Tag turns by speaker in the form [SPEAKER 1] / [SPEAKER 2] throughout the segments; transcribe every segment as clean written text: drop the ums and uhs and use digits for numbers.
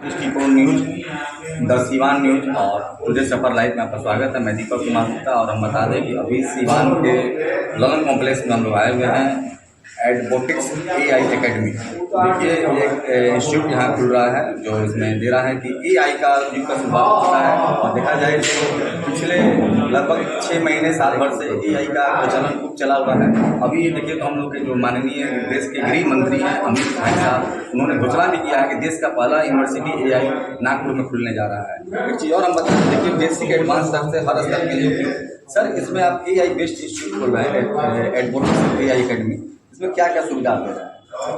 [SPEAKER 1] दृष्टिकोण news, the Siwan news और today सफर live में आपका स्वागत है। मैं दीपक कुमार गुप्ता और हम बता दें कि अभी सिवान के ललन कॉम्प्लेक्स में हम लोग आए हुए हैं एडबोटिक्स AI एकेडमी। देखिए ये एक इंस्टीट्यूट यहाँ खुल रहा है जो इसमें दे रहा है कि AI का युग का शुरुआत होता है। और देखा जाए तो पिछले लगभग 6 महीने साल भर से AI का प्रचलन खूब चला हुआ है। अभी देखिए तो हम लोग के जो माननीय देश के गृह मंत्री हैं अमित भाई साहब, उन्होंने घोषणा भी किया है कि देश का पहला यूनिवर्सिटी AI नागपुर में खुलने जा रहा है। एक चीज़ और हम बताते हैं, देखिए बेसिक एडवांस तक से हर स्तर के लिए सर इसमें आप AI बेस्ड इंस्टीट्यूट खोल रहे हैं एडबोटिक्स AI एकेडमी, इसमें क्या क्या सुविधा दे रहे हैं?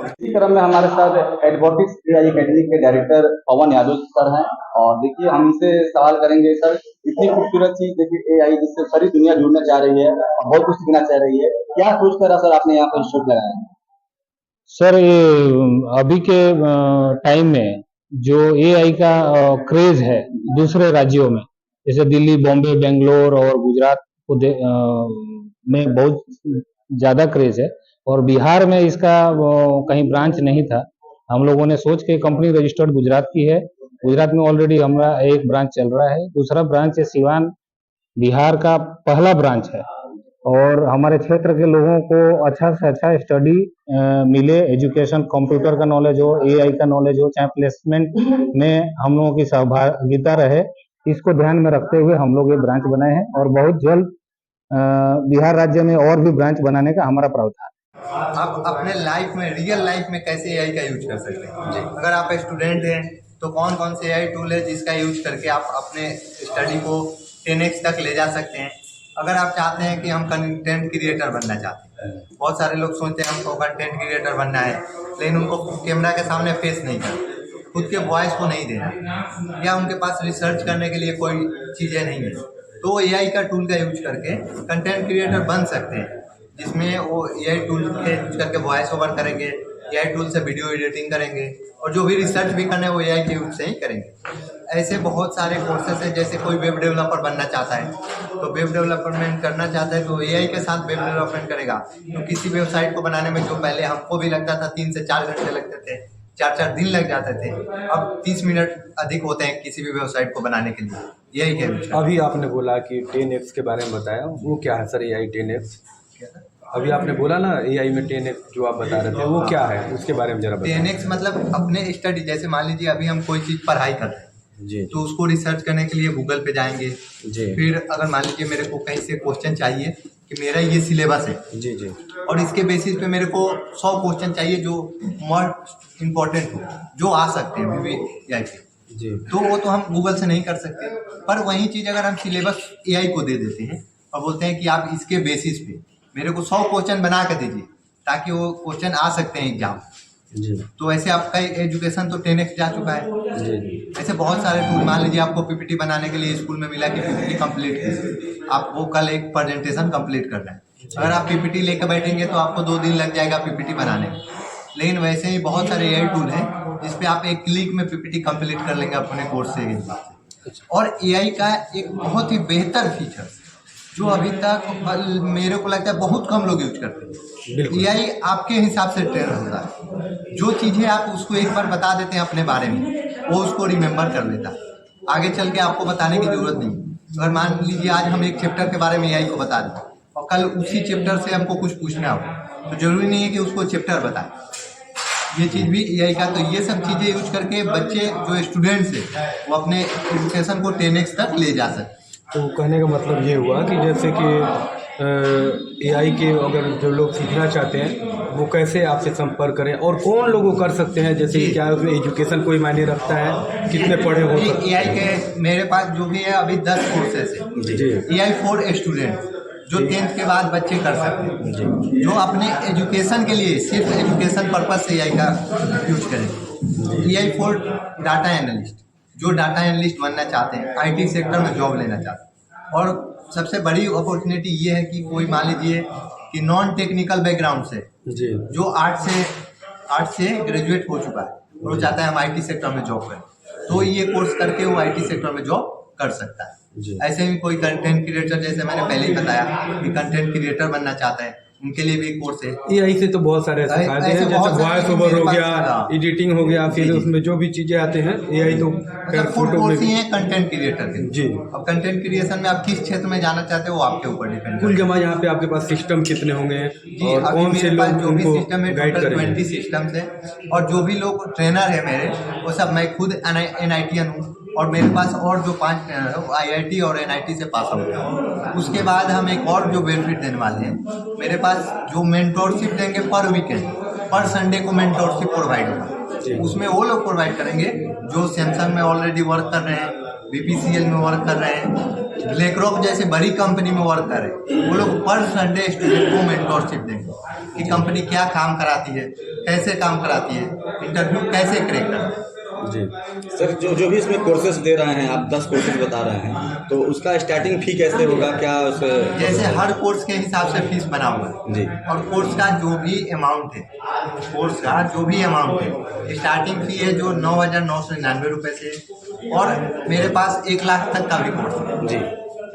[SPEAKER 1] इसी क्रम में हमारे साथ एडबोटिक्स AI एकेडमी के डायरेक्टर पवन यादव सर हैं और देखिए हम इनसे सवाल करेंगे। सर इतनी खूबसूरत चीज देखिए AI जिससे सारी दुनिया जुड़ना चाह रही है और बहुत कुछ सीखना चाह रही है, क्या सोचकर सर आपने यहाँ पर इंस्टीट्यूट लगाया है?
[SPEAKER 2] सर ये अभी के टाइम में जो AI का क्रेज है दूसरे राज्यों में, जैसे दिल्ली, बॉम्बे, बेंगलोर और गुजरात को में बहुत ज़्यादा क्रेज है और बिहार में इसका कहीं ब्रांच नहीं था। हम लोगों ने सोच के कंपनी रजिस्टर्ड गुजरात की है। गुजरात में ऑलरेडी हमारा एक ब्रांच चल रहा है, दूसरा ब्रांच है सिवान, बिहार का पहला ब्रांच है। और हमारे क्षेत्र के लोगों को अच्छा से अच्छा स्टडी मिले, एजुकेशन, कंप्यूटर का नॉलेज हो, AI का नॉलेज हो, चाहे प्लेसमेंट में हम लोगों की सहभागिता रहे, इसको ध्यान में रखते हुए हम लोग ये ब्रांच बनाए हैं और बहुत जल्द बिहार राज्य में और भी ब्रांच बनाने का हमारा प्रावधान है।
[SPEAKER 3] आप अपने लाइफ में, रियल लाइफ में कैसे AI का यूज कर सकते हैं। अगर आप स्टूडेंट हैं तो कौन कौन से AI टूल है जिसका यूज करके आप अपने स्टडी को 10x तक ले जा सकते हैं। अगर आप चाहते हैं कि हम कंटेंट क्रिएटर बनना चाहते हैं, बहुत सारे लोग सोचते हैं हमको कंटेंट क्रिएटर बनना है लेकिन उनको कैमरा के सामने फेस नहीं करना, खुद के वॉइस को नहीं देना, या उनके पास रिसर्च करने के लिए कोई चीज़ें नहीं है, तो AI का टूल का यूज करके कंटेंट क्रिएटर बन सकते हैं, जिसमें वो AI टूल के यूज करके वॉइस ओवर करेंगे, AI टूल से वीडियो एडिटिंग करेंगे और जो भी रिसर्च भी करना है वो AI के यूज से ही करेंगे। ऐसे बहुत सारे कोर्सेस हैं। जैसे कोई वेब डेवलपर बनना चाहता है तो वेब डेवलपमेंट करना चाहता है तो AI के साथ वेब डेवलपमेंट करेगा। तो किसी वेबसाइट को बनाने में जो पहले हमको भी लगता था 3 से 4 घंटे लगते थे, 4 दिन लग जाते थे, अब 30 मिनट अधिक होते हैं किसी भी वेबसाइट को बनाने के लिए। यही क्या
[SPEAKER 4] अभी आपने बोला कि 10x के बारे में बताया, वो क्या है सर AI 10x? अभी आपने बोला ना AI में 10x जो आप बता रहे थे वो क्या है, उसके बारे में जरा बताइए।
[SPEAKER 3] 10x मतलब अपने स्टडी, जैसे मान लीजिए अभी हम कोई चीज़ पढ़ाई कर रहे हैं
[SPEAKER 4] जी
[SPEAKER 3] तो उसको रिसर्च करने के लिए गूगल पे जाएंगे
[SPEAKER 4] जी।
[SPEAKER 3] फिर अगर मान लीजिए मेरे को कहीं से क्वेश्चन चाहिए कि मेरा ये सिलेबस है
[SPEAKER 4] जी जी।
[SPEAKER 3] और इसके बेसिस पे मेरे को 100 क्वेश्चन चाहिए जो मोस्ट इम्पोर्टेंट हो, जो आ सकते हैं VVAI के,
[SPEAKER 4] जी
[SPEAKER 3] तो वो तो हम गूगल से नहीं कर सकते। पर वही चीज़ अगर हम सिलेबस AI को दे देते हैं और बोलते हैं कि आप इसके बेसिस पे मेरे को 100 क्वेश्चन बना कर दीजिए ताकि वो क्वेश्चन आ सकते हैं एग्जाम,
[SPEAKER 4] जी
[SPEAKER 3] तो ऐसे आपका एजुकेशन तो 10x जा चुका है।
[SPEAKER 4] जी।
[SPEAKER 3] ऐसे बहुत सारे टूल, मान लीजिए आपको PPT बनाने के लिए स्कूल में मिला कि PPT कंप्लीट कीजिए, आप वो कल एक प्रेजेंटेशन कंप्लीट करना है। अगर आप PPT लेकर बैठेंगे तो आपको 2 दिन लग जाएगा PPT बनाने में। लेकिन वैसे ही बहुत सारे AI टूल हैं जिसपे आप एक क्लिक में PPT कंप्लीट कर लेंगे अपने कोर्स से। और AI का एक बहुत ही बेहतर फीचर जो अभी तक मेरे को लगता है बहुत कम लोग यूज करते हैं, AI आपके हिसाब से ट्रेन होता है। जो चीज़ें आप उसको एक बार बता देते हैं अपने बारे में, वो उसको रिमेम्बर कर लेता है, आगे चल के आपको बताने की जरूरत नहीं। अगर मान लीजिए आज हम एक चैप्टर के बारे में AI को बता दें और कल उसी चैप्टर से हमको कुछ पूछना हो तो जरूरी नहीं है कि उसको चैप्टर बताए, ये चीज़ भी AI का। तो ये सब चीज़ें यूज करके बच्चे जो स्टूडेंट्स हैं वो अपने एजुकेशन को 10x तक ले जा सकते।
[SPEAKER 4] तो कहने का मतलब ये हुआ कि जैसे कि AI के अगर जो लोग सीखना चाहते हैं वो कैसे आपसे संपर्क करें और कौन लोग वो कर सकते हैं, जैसे कि क्या उसमें एजुकेशन कोई मायने रखता है, कितने पढ़े हो सकते हैं?
[SPEAKER 3] AI के मेरे पास जो भी है अभी 10 कोर्सेस है
[SPEAKER 4] जी।
[SPEAKER 3] AI फॉर स्टूडेंट जो 10th के बाद बच्चे कर सकते हैं, जो अपने एजुकेशन के लिए सिर्फ एजुकेशन पर्पज से AI का यूज करें। AI फॉर डाटा एनालिस्ट, जो डाटा एनालिस्ट बनना चाहते हैं, IT सेक्टर में जॉब लेना चाहते हैं। और सबसे बड़ी अपॉर्चुनिटी ये है कि कोई मान लीजिए कि नॉन टेक्निकल बैकग्राउंड से
[SPEAKER 4] जी
[SPEAKER 3] जो आर्ट से ग्रेजुएट हो चुका है और वो चाहता है हम IT सेक्टर में जॉब करें, तो ये कोर्स करके वो IT सेक्टर में जॉब कर सकता है। ऐसे ही कोई कंटेंट क्रिएटर, जैसे मैंने पहले ही बताया कि कंटेंट क्रिएटर बनना चाहता है, उनके लिए भी कोर्स है।
[SPEAKER 4] एआई से तो बहुत सारे ऐसे फायदे हैं, जैसे वॉइस ओवर हो गया, एडिटिंग हो गया, फिर उसमें जो भी चीजें आते हैं एआई तो खैर
[SPEAKER 3] फुल
[SPEAKER 4] फोटो में
[SPEAKER 3] कोर्स ही
[SPEAKER 4] भी।
[SPEAKER 3] है कंटेंट क्रिएटर के।
[SPEAKER 4] जी।
[SPEAKER 3] अब कंटेंट क्रिएशन में आप किस क्षेत्र में जाना चाहते हो वो आपके ऊपर डिपेंड
[SPEAKER 4] कुल जमा यहाँ पे आपके पास सिस्टम कितने होंगे
[SPEAKER 3] जी।
[SPEAKER 4] और
[SPEAKER 3] अभी
[SPEAKER 4] कौन से
[SPEAKER 3] मेरे पास
[SPEAKER 4] लोग
[SPEAKER 3] जो भी
[SPEAKER 4] उनको
[SPEAKER 3] सिस्टम है
[SPEAKER 4] गाइड
[SPEAKER 3] टोटल
[SPEAKER 4] करेंगे?
[SPEAKER 3] 20 सिस्टम्स है, और जो भी लोग ट्रेनर है मेरे वो सब मैं खुद NITian हूँ, और मेरे पास और जो 5 ट्रेनर है वो IIT और NIT से पास आउट है। उसके बाद हम एक और जो बेनिफिट देने वाले हैं, मेरे पास जो मेंटोरशिप देंगे पर वीकेंड, पर संडे को मेंटोरशिप प्रोवाइड होगा। उसमें वो लोग प्रोवाइड करेंगे जो सैमसंग में ऑलरेडी वर्क कर रहे हैं, BPCL में वर्क कर रहे हैं, ब्लैकरॉक जैसे बड़ी कंपनी में वर्क कर रहे हैं। वो लोग पर संडे स्टूडेंट को मेंटोरशिप देंगे कि कंपनी क्या काम कराती है, कैसे काम कराती है, इंटरव्यू कैसे क्रैक करते हैं।
[SPEAKER 1] जी सर, जो भी इसमें कोर्सेज दे रहे हैं आप, 10 कोर्सेज बता रहे हैं, तो उसका स्टार्टिंग फी कैसे होगा, क्या उसे?
[SPEAKER 3] जैसे हर कोर्स के हिसाब से फीस बना हुआ है
[SPEAKER 1] जी।
[SPEAKER 3] और कोर्स का जो भी अमाउंट है, कोर्स का जो भी अमाउंट है, स्टार्टिंग फी है जो 9,999 रुपये से, और मेरे पास 1 लाख तक का भी कोर्स है।
[SPEAKER 1] जी।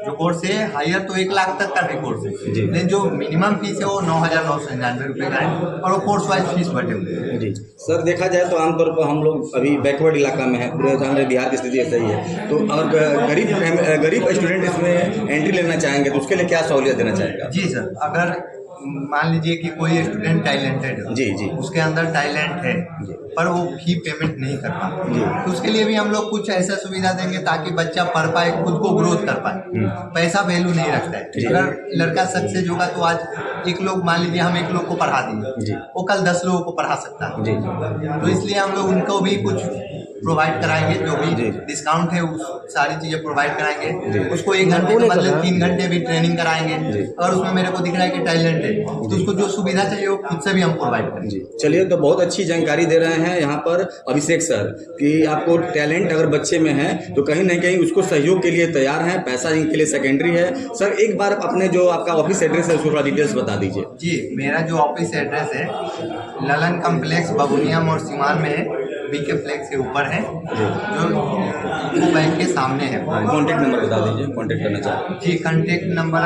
[SPEAKER 3] जो कोर्स है हायर तो 1 लाख तक का भी कोर्स है,
[SPEAKER 1] जी।
[SPEAKER 3] लेकिन जो मिनिमम फीस है वो 9,999 रुपये का है, और वो कोर्स वाइज फीस बटे हुए हैं।
[SPEAKER 1] जी सर, देखा जाए तो आमतौर पर हम लोग अभी बैकवर्ड इलाका में है, पूरे हमारे बिहार की स्थिति ऐसा ही है, तो अगर गरीब स्टूडेंट इसमें एंट्री लेना चाहेंगे तो उसके लिए क्या सहूलियत देना चाहेंगे आप?
[SPEAKER 3] जी सर, अगर मान लीजिए कि कोई स्टूडेंट टैलेंटेड है,
[SPEAKER 1] जी जी,
[SPEAKER 3] उसके अंदर टैलेंट है पर वो फी पेमेंट नहीं कर
[SPEAKER 1] जी।
[SPEAKER 3] पाता, तो उसके लिए भी हम लोग कुछ ऐसा सुविधा देंगे ताकि बच्चा पढ़ पाए, खुद को ग्रोथ कर पाए। पैसा वैल्यू नहीं रखता है। अगर लड़का सक्सेस होगा तो आज एक लोग, मान लीजिए हम एक लोग को पढ़ा दिए, वो कल 10 लोगों को पढ़ा सकता है।
[SPEAKER 1] जी।
[SPEAKER 3] तो इसलिए हम लोग उनको भी कुछ प्रोवाइड कराएंगे, जो भी
[SPEAKER 1] जी।
[SPEAKER 3] डिस्काउंट है उस सारी चीजें प्रोवाइड
[SPEAKER 1] जी।
[SPEAKER 3] कराएंगे। उसको 1 घंटे के बदले 3 घंटे भी ट्रेनिंग कराएंगे,
[SPEAKER 1] जी।
[SPEAKER 3] और उसमें मेरे को दिख रहा है कि टैलेंट है तो उसको जो सुविधा चाहिए वो खुद से भी हम प्रोवाइड करेंगे।
[SPEAKER 1] जी चलिए, तो बहुत अच्छी जानकारी दे रहे हैं यहाँ पर अभिषेक सर कि आपको टैलेंट अगर बच्चे में है तो कहीं ना कहीं उसको सहयोग के लिए तैयार हैं, पैसा इनके लिए सेकेंडरी है। सर एक बार अपने जो आपका ऑफिस एड्रेस है उसको थोड़ा डिटेल्स बता दीजिए।
[SPEAKER 3] जी, मेरा जो ऑफिस एड्रेस है ललन कम्प्लेक्स बबुनिया मोड़ सीवान में है, BK फ्लेक्स के ऊपर है, जो बैंक के सामने है।
[SPEAKER 1] कॉन्टैक्ट नंबर बता दीजिए, कॉन्टैक्ट करना चाहते हैं।
[SPEAKER 3] जी, कॉन्टेक्ट नंबर